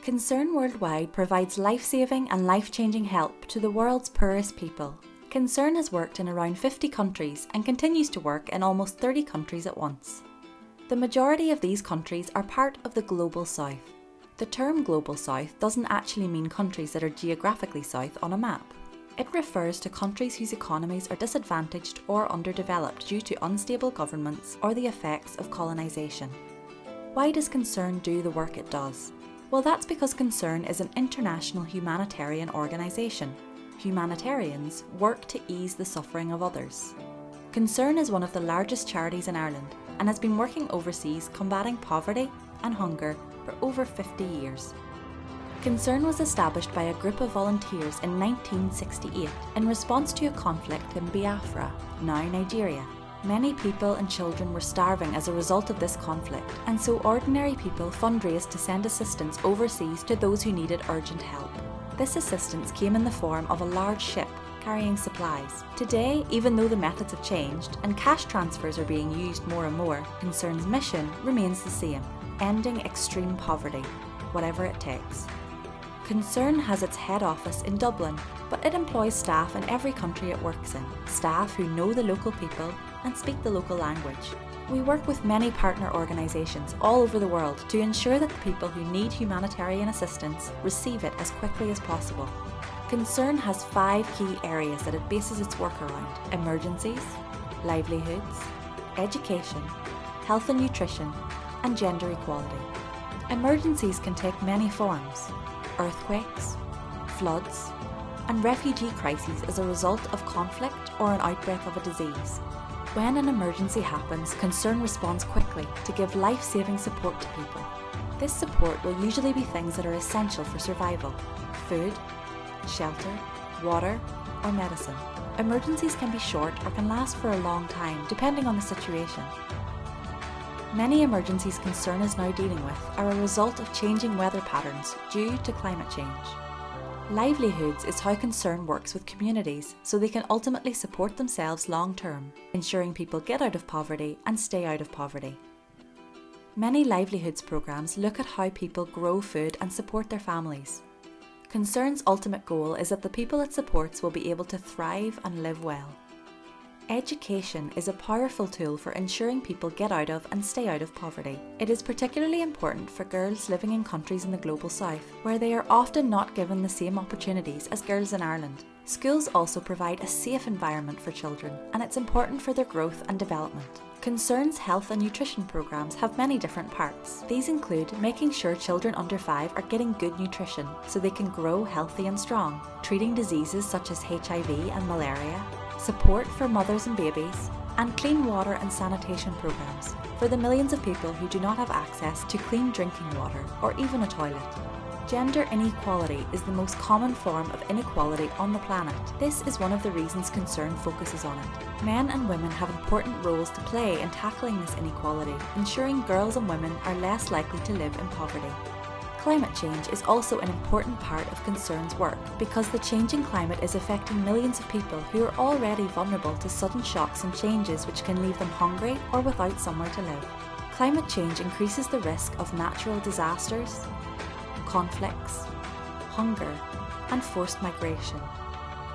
Concern Worldwide provides life-saving and life-changing help to the world's poorest people. Concern has worked in around 50 countries and continues to work in almost 30 countries at once. The majority of these countries are part of the Global South. The term Global South doesn't actually mean countries that are geographically south on a map. It refers to countries whose economies are disadvantaged or underdeveloped due to unstable governments or the effects of colonisation. Why does Concern do the work it does? Well, that's because Concern is an international humanitarian organisation. Humanitarians work to ease the suffering of others. Concern is one of the largest charities in Ireland and has been working overseas combating poverty and hunger for over 50 years. Concern was established by a group of volunteers in 1968 in response to a conflict in Biafra, now Nigeria. Many people and children were starving as a result of this conflict, and so ordinary people fundraised to send assistance overseas to those who needed urgent help. This assistance came in the form of a large ship carrying supplies. Today, even though the methods have changed and cash transfers are being used more and more, Concern's mission remains the same: ending extreme poverty, whatever it takes. Concern has its head office in Dublin, but it employs staff in every country it works in, staff who know the local people and speak the local language. We work with many partner organisations all over the world to ensure that the people who need humanitarian assistance receive it as quickly as possible. Concern has 5 key areas that it bases its work around: emergencies, livelihoods, education, health and nutrition, and gender equality. Emergencies can take many forms: earthquakes, floods, and refugee crises as a result of conflict or an outbreak of a disease. When an emergency happens, Concern responds quickly to give life-saving support to people. This support will usually be things that are essential for survival: food, shelter, water, or medicine. Emergencies can be short or can last for a long time, depending on the situation. Many emergencies Concern is now dealing with are a result of changing weather patterns due to climate change. Livelihoods is how Concern works with communities so they can ultimately support themselves long term, ensuring people get out of poverty and stay out of poverty. Many livelihoods programmes look at how people grow food and support their families. Concern's ultimate goal is that the people it supports will be able to thrive and live well. Education is a powerful tool for ensuring people get out of and stay out of poverty. It is particularly important for girls living in countries in the Global South, where they are often not given the same opportunities as girls in Ireland. Schools also provide a safe environment for children, and it's important for their growth and development. Concern's health and nutrition programmes have many different parts. These include making sure children under 5 are getting good nutrition so they can grow healthy and strong, treating diseases such as HIV and malaria, support for mothers and babies, and clean water and sanitation programmes for the millions of people who do not have access to clean drinking water or even a toilet. Gender inequality is the most common form of inequality on the planet. This is one of the reasons Concern focuses on it. Men and women have important roles to play in tackling this inequality, ensuring girls and women are less likely to live in poverty. Climate change is also an important part of Concern's work because the changing climate is affecting millions of people who are already vulnerable to sudden shocks and changes which can leave them hungry or without somewhere to live. Climate change increases the risk of natural disasters, conflicts, hunger, and forced migration.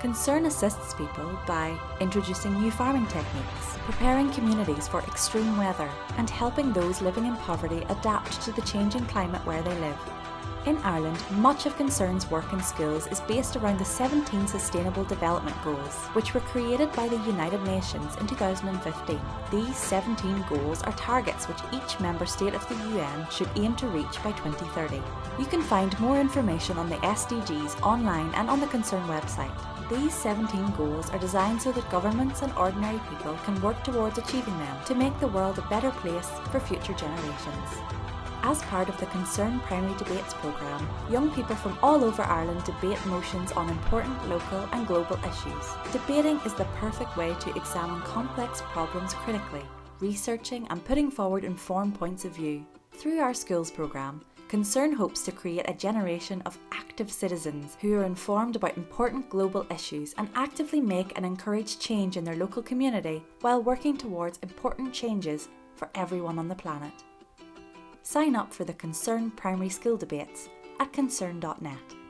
Concern assists people by introducing new farming techniques, preparing communities for extreme weather, and helping those living in poverty adapt to the changing climate where they live. In Ireland, much of Concern's work in schools is based around the 17 Sustainable Development Goals, which were created by the United Nations in 2015. These 17 goals are targets which each member state of the UN should aim to reach by 2030. You can find more information on the SDGs online and on the Concern website. These 17 goals are designed so that governments and ordinary people can work towards achieving them to make the world a better place for future generations. As part of the Concern Primary Debates programme, young people from all over Ireland debate motions on important local and global issues. Debating is the perfect way to examine complex problems critically, researching and putting forward informed points of view. Through our schools programme, Concern hopes to create a generation of active citizens who are informed about important global issues and actively make and encourage change in their local community while working towards important changes for everyone on the planet. Sign up for the Concern Primary School Debates at concern.net.